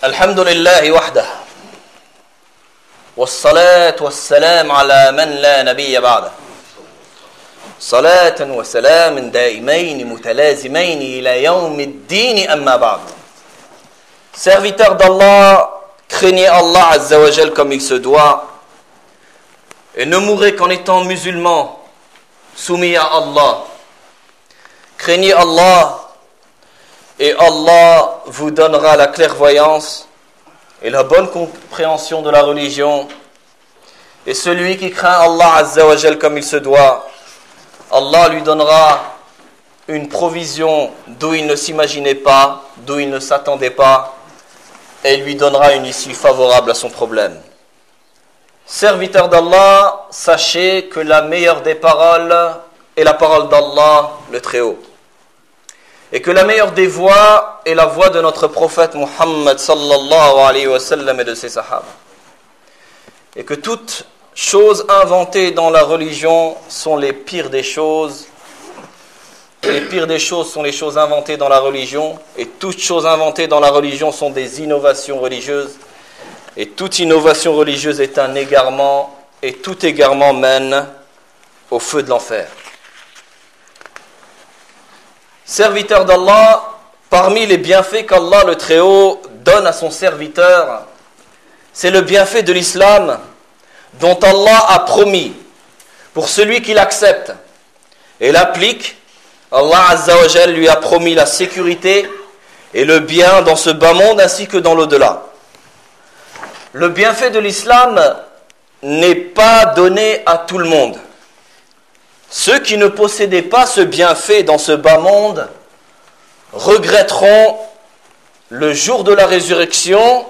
الحمد لله وحده والصلاة والسلام على من لا نبي بعده صلاة وسلام دائمين متلازمين إلى يوم الدين أما بعد. Serviteurs d'Allah, craignez Allah Azza wa Jal comme il se doit et ne mourrez qu'en étant musulmans soumis à Allah. Craignez Allah et Allah vous donnera la clairvoyance et la bonne compréhension de la religion. Et celui qui craint Allah Azza wa Jal comme il se doit, Allah lui donnera une provision d'où il ne s'imaginait pas, d'où il ne s'attendait pas, et lui donnera une issue favorable à son problème. Serviteurs d'Allah, sachez que la meilleure des paroles est la parole d'Allah, le Très-Haut. Et que la meilleure des voies est la voie de notre prophète Muhammad sallallahu alayhi wa sallam et de ses sahaba. Et que toutes choses inventées dans la religion sont les pires des choses. Et les pires des choses sont les choses inventées dans la religion. Et toutes choses inventées dans la religion sont des innovations religieuses. Et toute innovation religieuse est un égarement. Et tout égarement mène au feu de l'enfer. Serviteur d'Allah, parmi les bienfaits qu'Allah le Très-Haut donne à son serviteur, c'est le bienfait de l'islam dont Allah a promis pour celui qui l'accepte et l'applique. Allah Azza wa Jal lui a promis la sécurité et le bien dans ce bas monde ainsi que dans l'au-delà. Le bienfait de l'islam n'est pas donné à tout le monde. Ceux qui ne possédaient pas ce bienfait dans ce bas monde regretteront le jour de la résurrection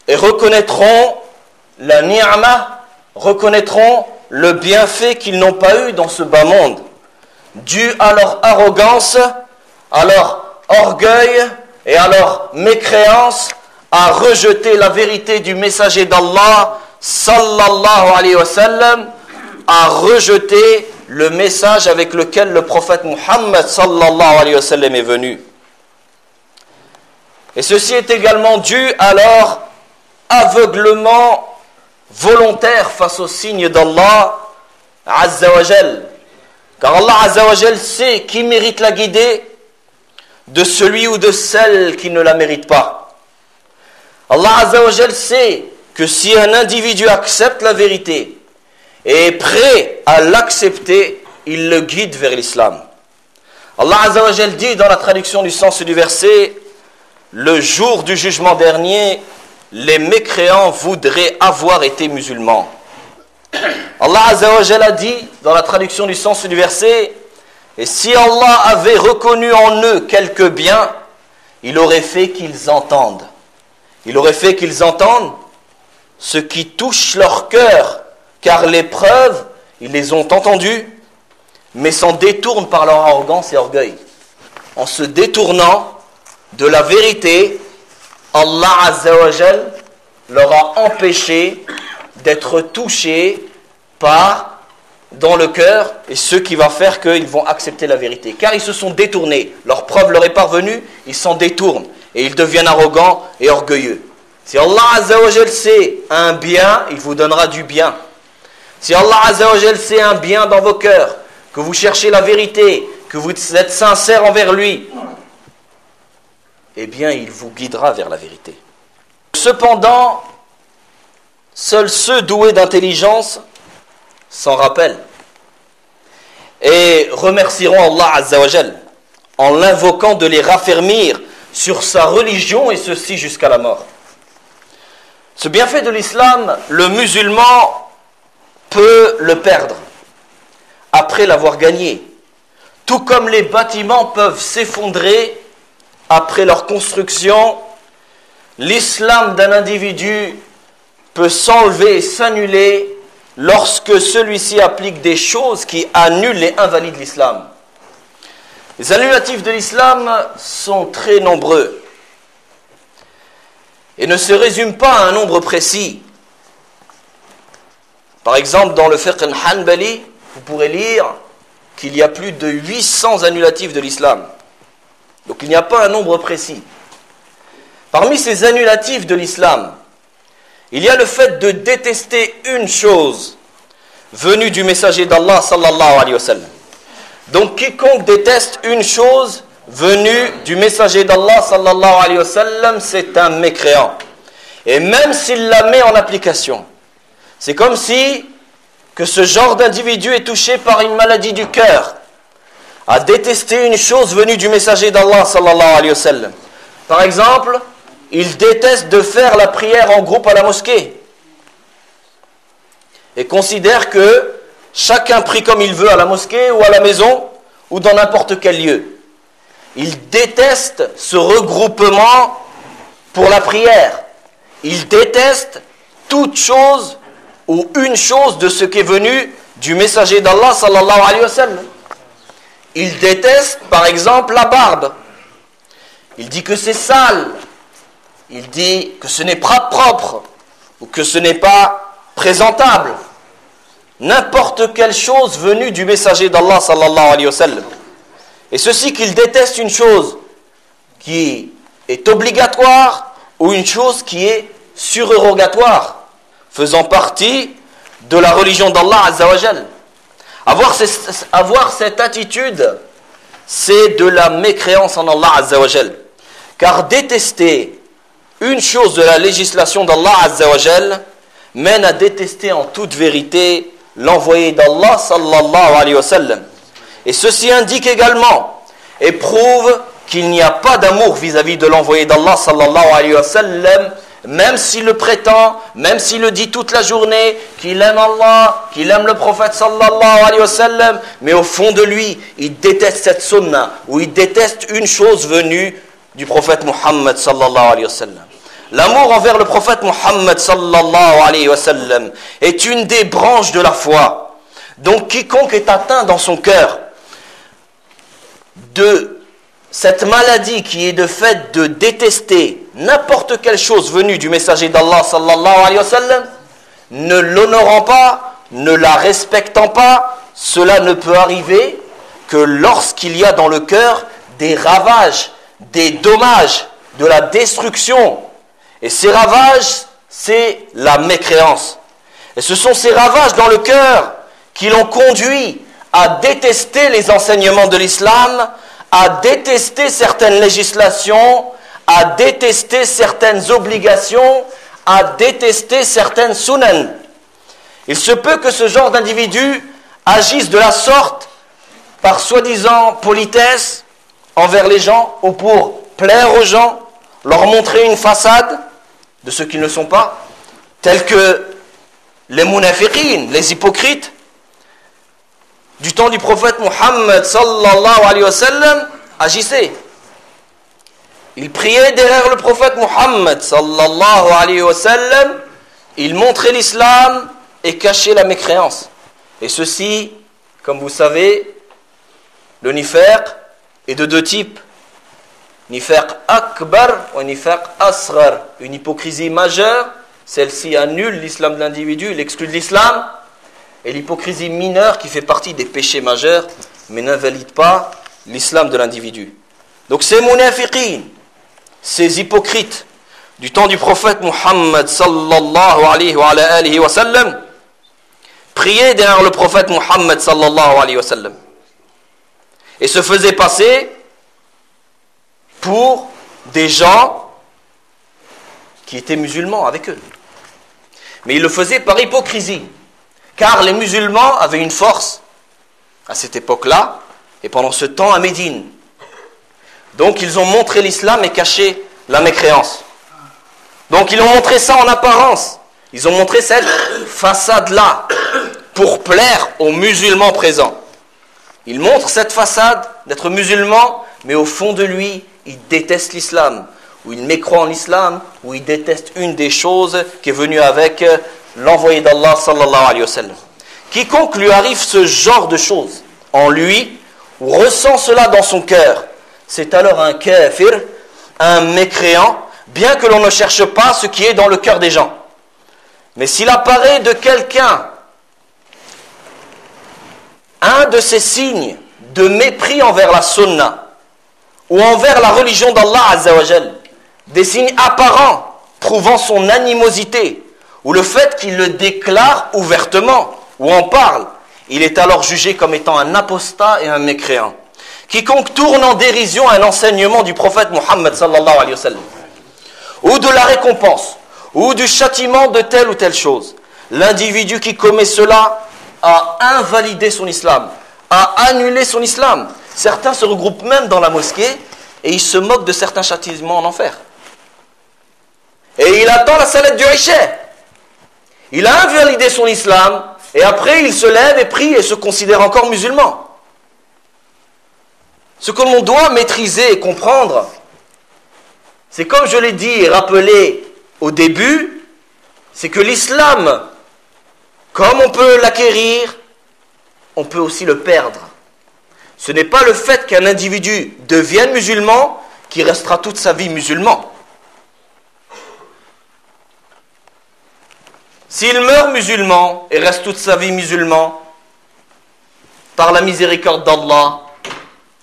et reconnaîtront la ni'ma, reconnaîtront le bienfait qu'ils n'ont pas eu dans ce bas monde, dû à leur arrogance, à leur orgueil et à leur mécréance à rejeter la vérité du messager d'Allah sallallahu alayhi wa sallam, à rejeter le message avec lequel le prophète Muhammad sallallahu alayhi wa sallam est venu. Et ceci est également dû à leur aveuglement volontaire face aux signes d'Allah Azza wa Jal. Car Allah Azza wa Jal sait qui mérite la guidée de celui ou de celle qui ne la mérite pas. Allah Azza wa Jal sait que si un individu accepte la vérité et est prêt à l'accepter, il le guide vers l'islam. Allah Azza wa Jal dit dans la traduction du sens du verset: le jour du jugement dernier, les mécréants voudraient avoir été musulmans. Allah Azza wa Jal a dit dans la traduction du sens du verset: et si Allah avait reconnu en eux quelques biens, il aurait fait qu'ils entendent. Il aurait fait qu'ils entendent ce qui touche leur cœur, car les preuves, ils les ont entendues, mais s'en détournent par leur arrogance et orgueil. En se détournant de la vérité, Allah Azza wa Jal leur a empêché d'être touchés par, dans le cœur, et ce qui va faire qu'ils vont accepter la vérité. Car ils se sont détournés, leur preuve leur est parvenue, ils s'en détournent, et ils deviennent arrogants et orgueilleux. Si Allah Azza wa Jal sait un bien, il vous donnera du bien. Si Allah Azza wa Jal sait un bien dans vos cœurs, que vous cherchez la vérité, que vous êtes sincère envers lui, eh bien il vous guidera vers la vérité. Cependant, seuls ceux doués d'intelligence s'en rappellent et remercieront Allah Azza wa Jal en l'invoquant de les raffermir sur sa religion, et ceci jusqu'à la mort. Ce bienfait de l'islam, le musulman peut le perdre après l'avoir gagné, tout comme les bâtiments peuvent s'effondrer après leur construction. L'islam d'un individu peut s'enlever et s'annuler lorsque celui-ci applique des choses qui annulent et invalident l'islam. Les annulatifs de l'islam sont très nombreux et ne se résument pas à un nombre précis. Par exemple, dans le fiqh al-Hanbali, vous pourrez lire qu'il y a plus de 800 annulatifs de l'islam. Donc il n'y a pas un nombre précis. Parmi ces annulatifs de l'islam, il y a le fait de détester une chose venue du messager d'Allah sallallahu alayhi wa sallam. Donc quiconque déteste une chose venue du messager d'Allah sallallahu alayhi wa sallam, c'est un mécréant. Et même s'il la met en application, c'est comme si que ce genre d'individu est touché par une maladie du cœur, à détester une chose venue du messager d'Allah sallallahu alayhi wa sallam. Par exemple, il déteste de faire la prière en groupe à la mosquée et considère que chacun prie comme il veut à la mosquée ou à la maison ou dans n'importe quel lieu. Il déteste ce regroupement pour la prière. Il déteste toute chose ou une chose de ce qui est venu du messager d'Allah sallallahu alayhi wa sallam. Il déteste par exemple la barbe. Il dit que c'est sale. Il dit que ce n'est pas propre ou que ce n'est pas présentable. N'importe quelle chose venue du messager d'Allah sallallahu alayhi wa sallam. Et ceci qu'il déteste une chose qui est obligatoire ou une chose qui est surérogatoire, faisant partie de la religion d'Allah azza wa jal. Avoir cette attitude, c'est de la mécréance en Allah azza wa jal. Car détester une chose de la législation d'Allah azza wa jal mène à détester en toute vérité l'envoyé d'Allah sallallahu alayhi wa sallam. Et ceci indique également et prouve qu'il n'y a pas d'amour vis-à-vis de l'envoyé d'Allah sallallahu alayhi wa sallam, même s'il le prétend, même s'il le dit toute la journée, qu'il aime Allah, qu'il aime le prophète sallallahu alayhi wa sallam, mais au fond de lui, il déteste cette sunna, ou il déteste une chose venue du prophète Muhammad sallallahu alayhi wa sallam. L'amour envers le prophète Muhammad sallallahu alayhi wa sallam est une des branches de la foi. Donc quiconque est atteint dans son cœur de cette maladie qui est de fait de détester n'importe quelle chose venue du messager d'Allah sallallahu alayhi wa sallam, ne l'honorant pas, ne la respectant pas, cela ne peut arriver que lorsqu'il y a dans le cœur des ravages, des dommages, de la destruction. Et ces ravages, c'est la mécréance. Et ce sont ces ravages dans le cœur qui l'ont conduit à détester les enseignements de l'islam, à détester certaines législations, à détester certaines obligations, à détester certaines sunan. Il se peut que ce genre d'individu agisse de la sorte par soi-disant politesse envers les gens ou pour plaire aux gens, leur montrer une façade de ceux qui ne le sont pas, tels que les munafiqin, les hypocrites du temps du prophète Muhammad sallallahu alayhi wa sallam agissaient. Ils priaient derrière le prophète Muhammad sallallahu alayhi wa sallam, ils montraient l'islam et cachaient la mécréance. Et ceci, comme vous savez, le nifaq est de deux types. Nifaq akbar ou nifaq asghar. Une hypocrisie majeure, celle-ci annule l'islam de l'individu, il l'exclut de l'islam. Et l'hypocrisie mineure qui fait partie des péchés majeurs, mais n'invalide pas l'islam de l'individu. Donc ces munafiqin, ces hypocrites du temps du prophète Muhammad sallallahu alayhi wa sallam, priaient derrière le prophète Muhammad sallallahu alayhi wa sallam et se faisaient passer pour des gens qui étaient musulmans avec eux. Mais ils le faisaient par hypocrisie, car les musulmans avaient une force à cette époque-là et pendant ce temps à Médine. Donc ils ont montré l'islam et caché la mécréance. Donc ils ont montré ça en apparence. Ils ont montré cette façade-là pour plaire aux musulmans présents. Ils montrent cette façade d'être musulmans, mais au fond de lui, ils détestent l'islam, ou ils mécroient en l'islam, ou ils détestent une des choses qui est venue avec l'envoyé d'Allah sallallahu alayhi wa sallam. Quiconque lui arrive ce genre de choses en lui, ou ressent cela dans son cœur, c'est alors un kafir, un mécréant, bien que l'on ne cherche pas ce qui est dans le cœur des gens. Mais s'il apparaît de quelqu'un un de ces signes de mépris envers la sunna ou envers la religion d'Allah azza wa jal, des signes apparents prouvant son animosité, ou le fait qu'il le déclare ouvertement, ou en parle, il est alors jugé comme étant un apostat et un mécréant. Quiconque tourne en dérision un enseignement du prophète Muhammad sallallahu alayhi wa sallam, ou de la récompense, ou du châtiment de telle ou telle chose, l'individu qui commet cela a invalidé son islam, a annulé son islam. Certains se regroupent même dans la mosquée et ils se moquent de certains châtiments en enfer. Et il attend la salette du Isha. Il a invalidé son islam et après il se lève et prie et se considère encore musulman. Ce que l'on doit maîtriser et comprendre, c'est comme je l'ai dit et rappelé au début, c'est que l'islam, comme on peut l'acquérir, on peut aussi le perdre. Ce n'est pas le fait qu'un individu devienne musulman qui restera toute sa vie musulman. S'il meurt musulman et reste toute sa vie musulman, par la miséricorde d'Allah,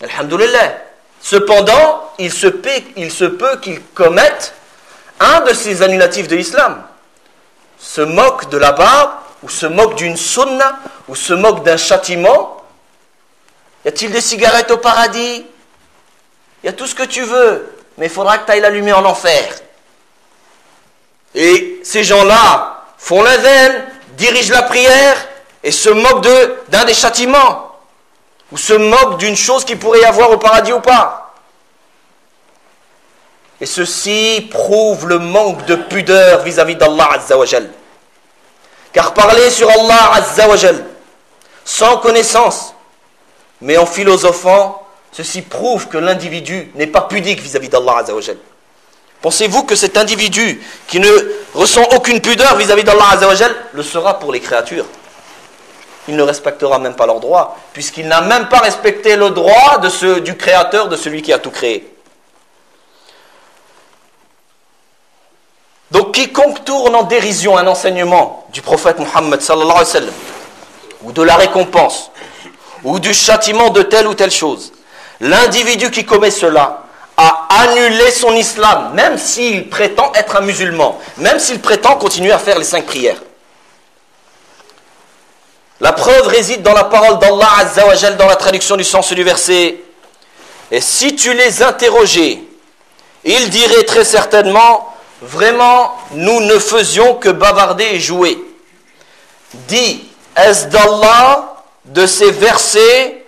alhamdoulilah. Cependant, il se peut qu'il commette un de ces annulatifs de l'islam. Se moque de la barbe, ou se moque d'une sunna, ou se moque d'un châtiment. Y a-t-il des cigarettes au paradis? Il y a tout ce que tu veux, mais il faudra que tu ailles l'allumer en enfer. Et ces gens-là font la veine, dirigent la prière, et se moquent d'un des châtiments, ou se moquent d'une chose qu'il pourrait y avoir au paradis ou pas. Et ceci prouve le manque de pudeur vis-à-vis d'Allah Azza wa Jal. Car parler sur Allah Azza wa Jal, sans connaissance, mais en philosophant, ceci prouve que l'individu n'est pas pudique vis-à-vis d'Allah Azza wa Jal. Pensez-vous que cet individu qui ne ressent aucune pudeur vis-à-vis d'Allah Azza wa Jal le sera pour les créatures? Il ne respectera même pas leurs droits, puisqu'il n'a même pas respecté le droit du créateur, de celui qui a tout créé. Donc quiconque tourne en dérision un enseignement du prophète Muhammad sallallahu alayhi wa sallam, ou de la récompense, ou du châtiment de telle ou telle chose, l'individu qui commet cela a annulé son islam, même s'il prétend être un musulman, même s'il prétend continuer à faire les 5 prières. La preuve réside dans la parole d'Allah Azza wa Jal, dans la traduction du sens du verset. Et si tu les interrogeais, ils diraient très certainement: vraiment, nous ne faisions que bavarder et jouer. Dis: est-ce d'Allah, de ses versets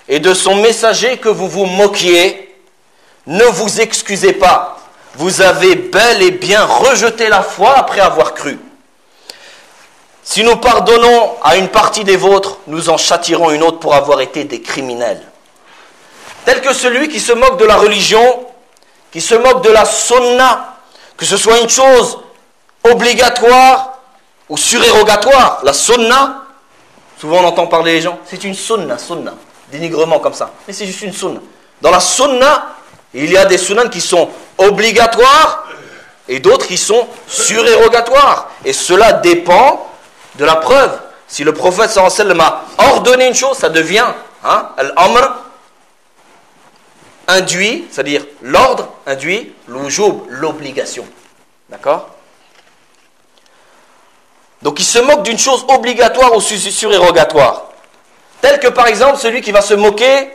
et de son messager que vous vous moquiez? Ne vous excusez pas, vous avez bel et bien rejeté la foi après avoir cru. Si nous pardonnons à une partie des vôtres, nous en châtirons une autre pour avoir été des criminels. Tel que celui qui se moque de la religion, qui se moque de la sunna, que ce soit une chose obligatoire ou surérogatoire. La sunna, souvent on entend parler les gens, c'est une sunna, dénigrement comme ça. Mais c'est juste une sunna. Dans la sunna, il y a des sunnahs qui sont obligatoires et d'autres qui sont surérogatoires. Et cela dépend de la preuve. Si le prophète sallallahu alayhi wa sallam a ordonné une chose, ça devient al-amr induit, c'est-à-dire l'ordre induit l'wujub, l'obligation. D'accord? Donc il se moque d'une chose obligatoire ou surérogatoire. Tel que par exemple celui qui va se moquer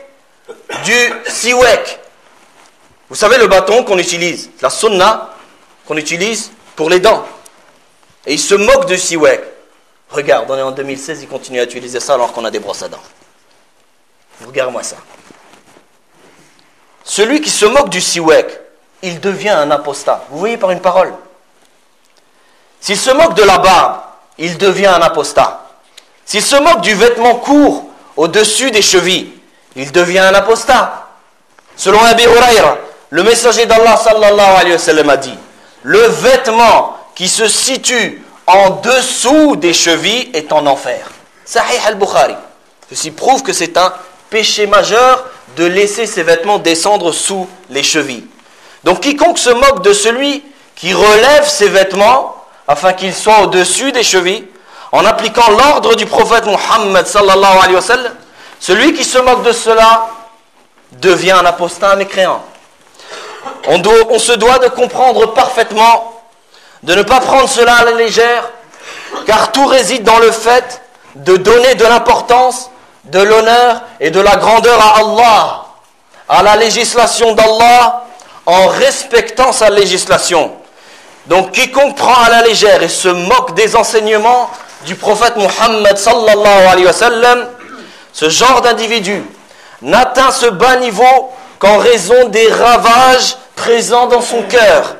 du siwak. Vous savez le bâton qu'on utilise, la sunna qu'on utilise pour les dents. Et il se moque du siwak. Regarde, on est en 2016, il continue à utiliser ça alors qu'on a des brosses à dents. Regarde-moi ça. Celui qui se moque du siwak, il devient un apostat. Vous voyez par une parole. S'il se moque de la barbe, il devient un apostat. S'il se moque du vêtement court au-dessus des chevilles, il devient un apostat. Selon Abi Hurayra, le messager d'Allah sallallahu alayhi wa sallam a dit: le vêtement qui se situe en dessous des chevilles est en enfer. Sahih al-Bukhari. Ceci prouve que c'est un péché majeur de laisser ses vêtements descendre sous les chevilles. Donc quiconque se moque de celui qui relève ses vêtements afin qu'ils soient au-dessus des chevilles, en appliquant l'ordre du prophète Muhammad sallallahu alayhi wa sallam, celui qui se moque de cela devient un apostat, un mécréant. On se doit de comprendre parfaitement, de ne pas prendre cela à la légère, car tout réside dans le fait de donner de l'importance, de l'honneur et de la grandeur à Allah, à la législation d'Allah, en respectant sa législation. Donc quiconque prend à la légère et se moque des enseignements du prophète Muhammad sallallahu alayhi wa sallam, ce genre d'individu n'atteint ce bas niveau qu'en raison des ravages présents dans son cœur.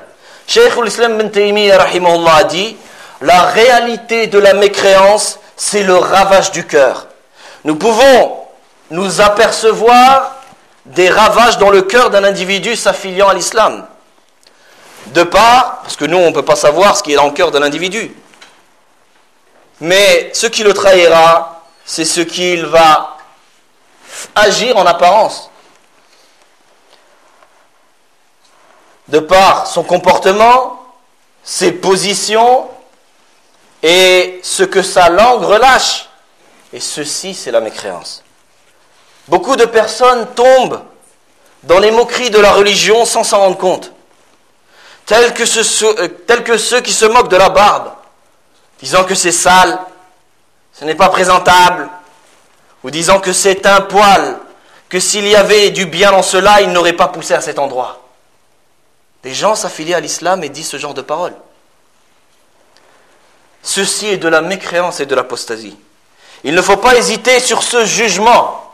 Cheikh al-Islam ibn Taymiyyah rahimahullah a dit: la réalité de la mécréance, c'est le ravage du cœur. Nous pouvons nous apercevoir des ravages dans le cœur d'un individu s'affiliant à l'islam. De part, parce que nous on ne peut pas savoir ce qui est dans le cœur d'un individu. Mais ce qui le trahira, c'est ce qu'il va agir en apparence. De par son comportement, ses positions et ce que sa langue relâche. Et ceci, c'est la mécréance. Beaucoup de personnes tombent dans les moqueries de la religion sans s'en rendre compte. Tels que ceux qui se moquent de la barbe, disant que c'est sale, ce n'est pas présentable, ou disant que c'est un poil, que s'il y avait du bien dans cela, il n'aurait pas poussé à cet endroit. Des gens s'affilient à l'islam et disent ce genre de paroles. Ceci est de la mécréance et de l'apostasie. Il ne faut pas hésiter sur ce jugement,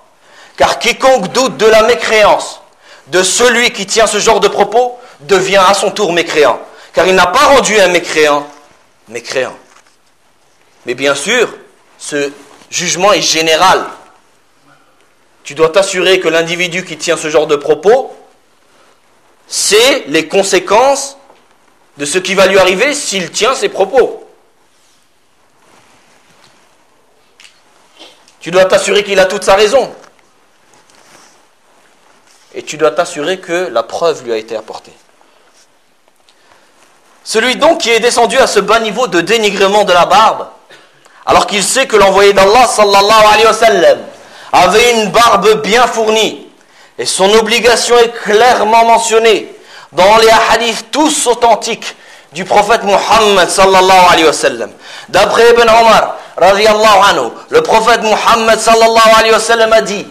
car quiconque doute de la mécréance de celui qui tient ce genre de propos devient à son tour mécréant, car il n'a pas rendu un mécréant mécréant. Mais bien sûr, ce jugement est général. Tu dois t'assurer que l'individu qui tient ce genre de propos sait les conséquences de ce qui va lui arriver s'il tient ces propos. Tu dois t'assurer qu'il a toute sa raison. Et tu dois t'assurer que la preuve lui a été apportée. Celui donc qui est descendu à ce bas niveau de dénigrement de la barbe, alors qu'il sait que l'envoyé d'Allah sallallahu alayhi wa sallam avait une barbe bien fournie, et son obligation est clairement mentionnée dans les hadiths tous authentiques du prophète Muhammad sallallahu alayhi wa sallam. D'après Ibn Omar radiyallahu anhu, le prophète Muhammad sallallahu alayhi wa sallam a dit: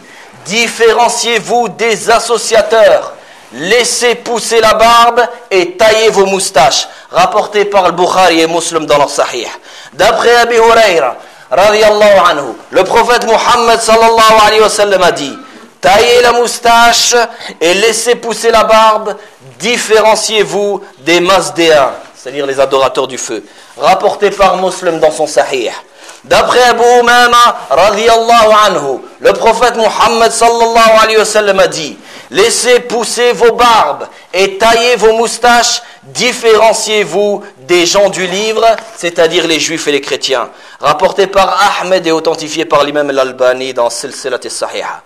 différenciez-vous des associateurs, laissez pousser la barbe et taillez vos moustaches. Rapporté par le Bukhari et Muslim dans leur Sahih. D'après Abi Hurayra radiyallahu anhu, le prophète Muhammad sallallahu alayhi wa sallam a dit: taillez la moustache et laissez pousser la barbe, différenciez-vous des masdéens, c'est-à-dire les adorateurs du feu. Rapporté par Muslim dans son Sahih. D'après Abu Umama radiyallahu anhu, le prophète Muhammad sallallahu alayhi wa sallam a dit: laissez pousser vos barbes et taillez vos moustaches, différenciez-vous des gens du livre, c'est-à-dire les juifs et les chrétiens. Rapporté par Ahmed et authentifié par l'imam al-Albani dans Silsilat as-Sahiha.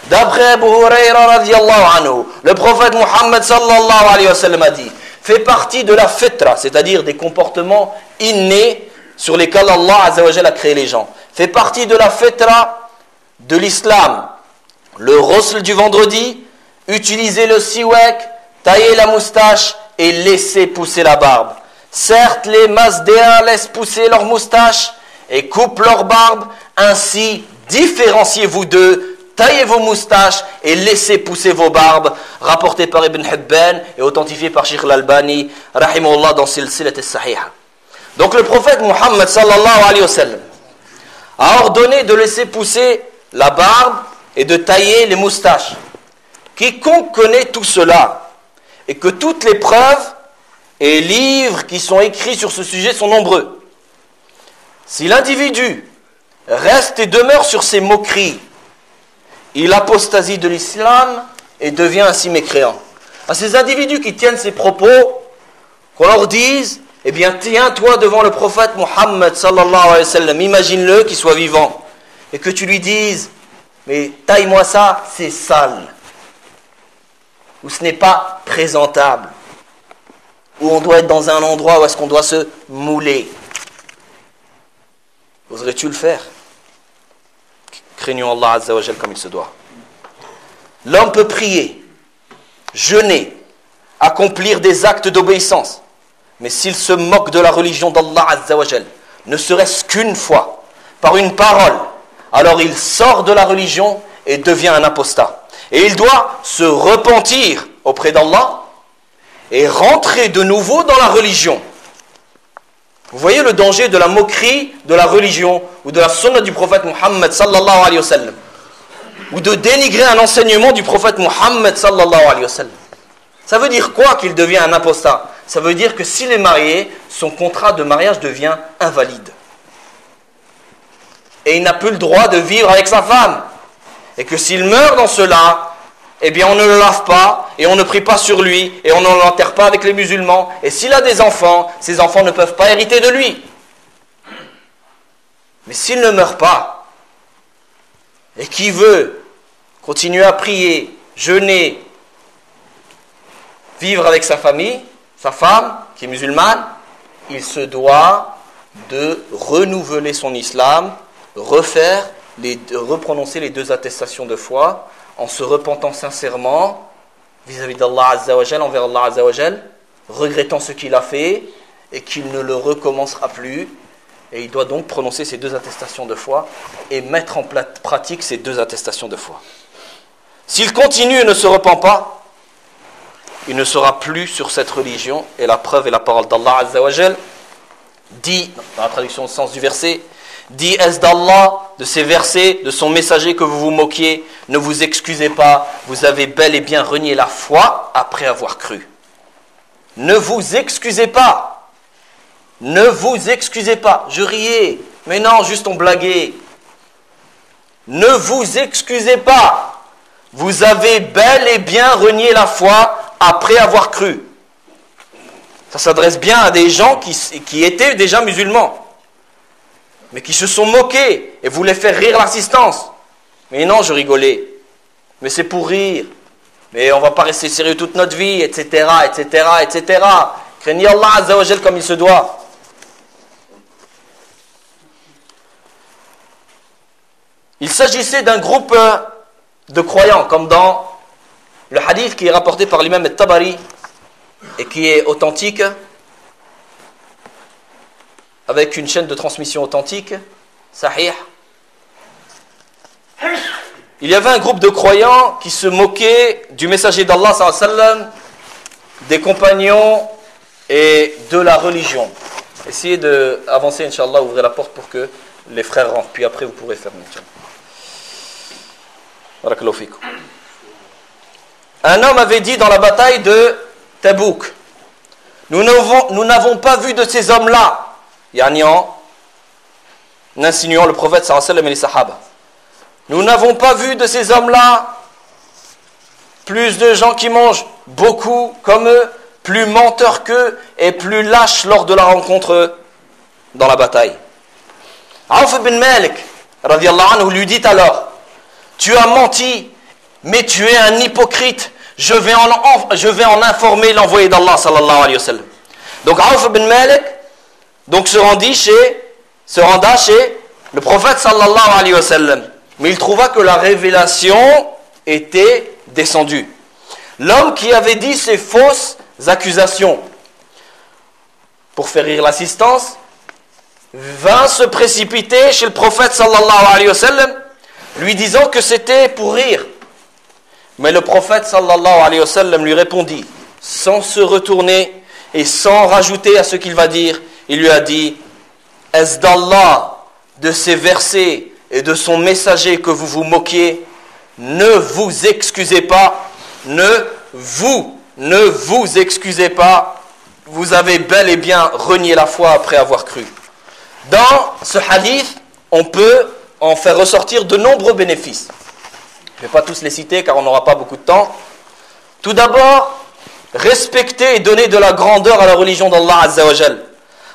D'après Abu Hurayra radiyallahu anhu, le prophète Muhammad sallallahu alayhi wa sallam a dit: fait partie de la fitra, c'est-à-dire des comportements innés sur lesquels Allah Azza wa Jalla a créé les gens. Fait partie de la fitra de l'islam, le ghusl du vendredi, utiliser le siwak, tailler la moustache et laisser pousser la barbe. Certes, les masdéens laissent pousser leur moustache et coupent leur barbe, ainsi différenciez-vous d'eux, taillez vos moustaches et laissez pousser vos barbes. Rapporté par Ibn Hibban et authentifié par Sheikh al-Albani rahimahullah dans Silsilat as-Sahiha. Donc le prophète Muhammad sallallahu alayhi wa sallam a ordonné de laisser pousser la barbe et de tailler les moustaches. Quiconque connaît tout cela et que toutes les preuves et livres qui sont écrits sur ce sujet sont nombreux, si l'individu reste et demeure sur ses moqueries, il apostasie de l'islam et devient ainsi mécréant. À ces individus qui tiennent ces propos, qu'on leur dise: eh bien, tiens-toi devant le prophète Muhammad sallallahu alayhi wa sallam, imagine-le qu'il soit vivant, et que tu lui dises: mais taille-moi ça, c'est sale, ou ce n'est pas présentable, ou on doit être dans un endroit où est-ce qu'on doit se mouler. Oserais-tu le faire? Craignons Allah Azza wa Jal comme il se doit. L'homme peut prier, jeûner, accomplir des actes d'obéissance. Mais s'il se moque de la religion d'Allah Azza wa Jal, ne serait-ce qu'une fois, par une parole, alors il sort de la religion et devient un apostat. Et il doit se repentir auprès d'Allah et rentrer de nouveau dans la religion. Vous voyez le danger de la moquerie de la religion ou de la sunna du prophète Muhammad sallallahu alayhi wa sallam, ou de dénigrer un enseignement du prophète Muhammad sallallahu alayhi wa sallam. Ça veut dire quoi qu'il devient un apostat? Ça veut dire que s'il est marié, son contrat de mariage devient invalide. Et il n'a plus le droit de vivre avec sa femme. Et que s'il meurt dans cela, eh bien on ne le lave pas, et on ne prie pas sur lui, et on ne l'enterre pas avec les musulmans. Et s'il a des enfants, ses enfants ne peuvent pas hériter de lui. Mais s'il ne meurt pas, et qui veut continuer à prier, jeûner, vivre avec sa famille, sa femme, qui est musulmane, il se doit de renouveler son islam, reprononcer les 2 attestations de foi, en se repentant sincèrement vis-à-vis d'Allah Azza wa Jal, envers Allah Azza wa Jal, regrettant ce qu'il a fait et qu'il ne le recommencera plus. Et il doit donc prononcer ces 2 attestations de foi et mettre en pratique ces 2 attestations de foi. S'il continue et ne se repent pas, il ne sera plus sur cette religion. Et la preuve est la parole d'Allah Azza wa Jal, dit, dans la traduction au sens du verset, dit est-ce d'Allah, de ces versets, de son messager que vous vous moquiez, ne vous excusez pas, vous avez bel et bien renié la foi après avoir cru. Ne vous excusez pas. Ne vous excusez pas. Je riais, mais non, juste on blaguait. Ne vous excusez pas. Vous avez bel et bien renié la foi après avoir cru. Ça s'adresse bien à des gens qui étaient déjà musulmans, mais qui se sont moqués et voulaient faire rire l'assistance. Mais non, je rigolais. Mais c'est pour rire. Mais on ne va pas rester sérieux toute notre vie, etc., etc., etc. Craignez Allah Azza wa Jal comme il se doit. Il s'agissait d'un groupe de croyants, comme dans le hadith qui est rapporté par l'imam al-Tabari et qui est authentique, avec une chaîne de transmission authentique, sahih. Il y avait un groupe de croyants qui se moquaient du messager d'Allah sallallahu alayhi wa sallam, des compagnons et de la religion. Essayez d'avancer, Inch'Allah, ouvrez la porte pour que les frères rentrent, puis après vous pourrez fermer. Barakallahu fikum. Un homme avait dit dans la bataille de Tabouk, nous n'avons pas vu de ces hommes-là, yani en insinuant le prophète sallallahu alayhi wa sallam et les sahaba. Nous n'avons pas vu de ces hommes-là plus de gens qui mangent beaucoup comme eux, plus menteurs qu'eux et plus lâches lors de la rencontre dans la bataille. Auf ibn Malik radiyallahu anhu lui dit alors, tu as menti, mais tu es un hypocrite. Je vais en informer l'envoyé d'Allah sallallahu alayhi wa sallam. Donc Auf ibn Malik se renda chez le prophète sallallahu alayhi wa sallam. Mais il trouva que la révélation était descendue. L'homme qui avait dit ces fausses accusations pour faire rire l'assistance vint se précipiter chez le prophète sallallahu alayhi wa sallam, lui disant que c'était pour rire. Mais le prophète sallallahu alayhi wa sallam lui répondit, sans se retourner et sans rajouter à ce qu'il va dire, il lui a dit, est-ce d'Allah, de ces versets et de son messager que vous vous moquiez? Ne vous excusez pas, ne vous excusez pas, vous avez bel et bien renié la foi après avoir cru. Dans ce hadith, on peut en faire ressortir de nombreux bénéfices. Je ne vais pas tous les citer car on n'aura pas beaucoup de temps. Tout d'abord, respecter et donner de la grandeur à la religion d'Allah Azza wa Jal.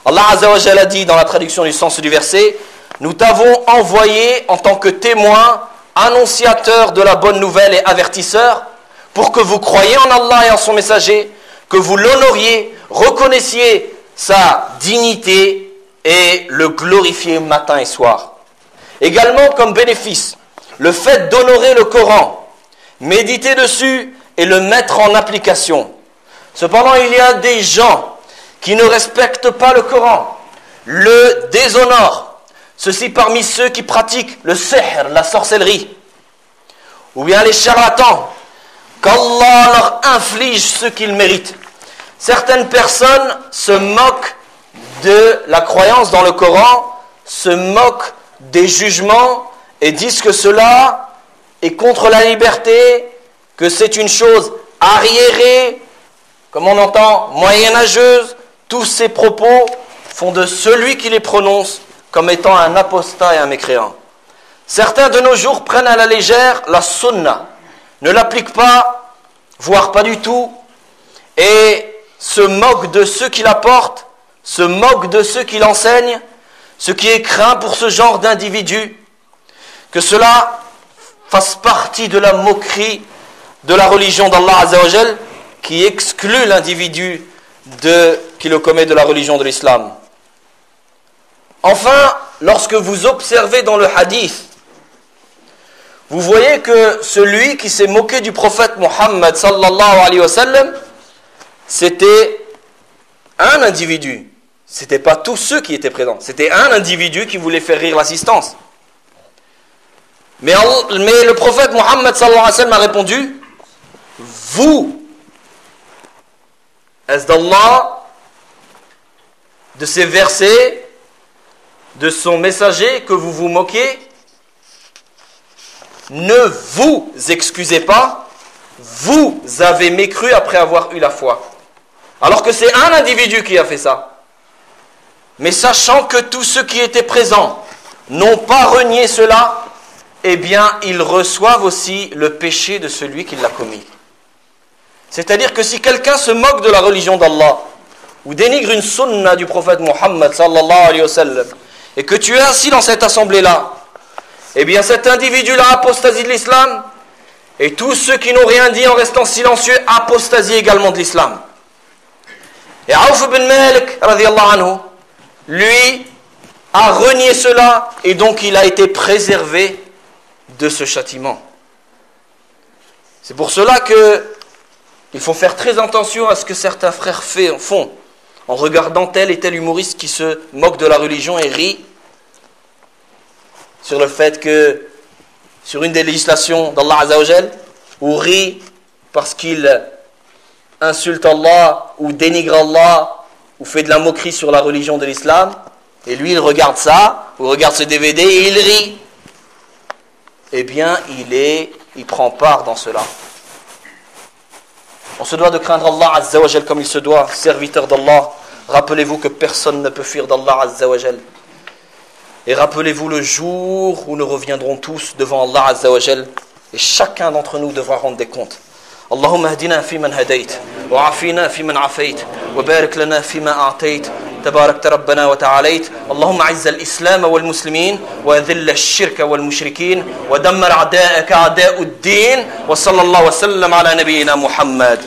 Allah Azza wa Jal a dit dans la traduction du sens du verset, nous t'avons envoyé en tant que témoin, annonciateur de la bonne nouvelle et avertisseur, pour que vous croyiez en Allah et en son messager, que vous l'honoriez, reconnaissiez sa dignité et le glorifiez matin et soir. Également comme bénéfice, le fait d'honorer le Coran, méditer dessus et le mettre en application. Cependant, il y a des gens qui ne respectent pas le Coran, le déshonorent. Ceux-ci parmi ceux qui pratiquent le sihr, la sorcellerie, ou bien les charlatans, qu'Allah leur inflige ce qu'ils méritent. Certaines personnes se moquent de la croyance dans le Coran, se moquent des jugements et disent que cela est contre la liberté, que c'est une chose arriérée, comme on entend, moyenâgeuse. Tous ces propos font de celui qui les prononce comme étant un apostat et un mécréant. Certains de nos jours prennent à la légère la sunna, ne l'appliquent pas, voire pas du tout, et se moquent de ceux qui la portent, se moquent de ceux qui l'enseignent, ce qui est craint pour ce genre d'individus, que cela fasse partie de la moquerie de la religion d'Allah Azza wa Jal, qui exclut l'individu qui le commet de la religion de l'islam. Enfin, lorsque vous observez dans le hadith, vous voyez que celui qui s'est moqué du prophète Muhammad sallallahu alayhi wa sallam, c'était un individu. C'était pas tous ceux qui étaient présents. C'était un individu qui voulait faire rire l'assistance. Mais le prophète Muhammad sallallahu alayhi wa sallam a répondu, vous, est-ce d'Allah, de ces versets, de son messager que vous vous moquez, ne vous excusez pas, vous avez mécru après avoir eu la foi. Alors que c'est un individu qui a fait ça. Mais sachant que tous ceux qui étaient présents n'ont pas renié cela, eh bien ils reçoivent aussi le péché de celui qui l'a commis. C'est-à-dire que si quelqu'un se moque de la religion d'Allah, ou dénigre une sunna du prophète Muhammad sallallahu alayhi wa sallam, et que tu es assis dans cette assemblée-là, eh bien cet individu-là apostasie de l'islam, et tous ceux qui n'ont rien dit en restant silencieux apostasie également de l'islam. Et Auf ibn Malik, radiyallahu anhu, lui, a renié cela, et donc il a été préservé de ce châtiment. C'est pour cela que il faut faire très attention à ce que certains frères font, en regardant tel et tel humoriste qui se moque de la religion et rit sur le fait que, sur une des législations d'Allah Azza wa Jal, ou rit parce qu'il insulte Allah, ou dénigre Allah, ou fait de la moquerie sur la religion de l'islam, et lui il regarde ça, ou regarde ce DVD et il rit, eh bien il prend part dans cela. On se doit de craindre Allah Azza wa Jal comme il se doit, serviteur d'Allah. Rappelez-vous que personne ne peut fuir d'Allah Azza wa Jal. Et rappelez-vous le jour où nous reviendrons tous devant Allah Azza wa Jal, et chacun d'entre nous devra rendre des comptes. اللهم اهدنا فيمن هديت وعافنا فيمن عافيت وبارك لنا فيما أعطيت تباركت ربنا وتعاليت اللهم أعز الإسلام والمسلمين وأذل الشرك والمشركين ودمر أعداءك أعداء الدين وصلى الله وسلم على نبينا محمد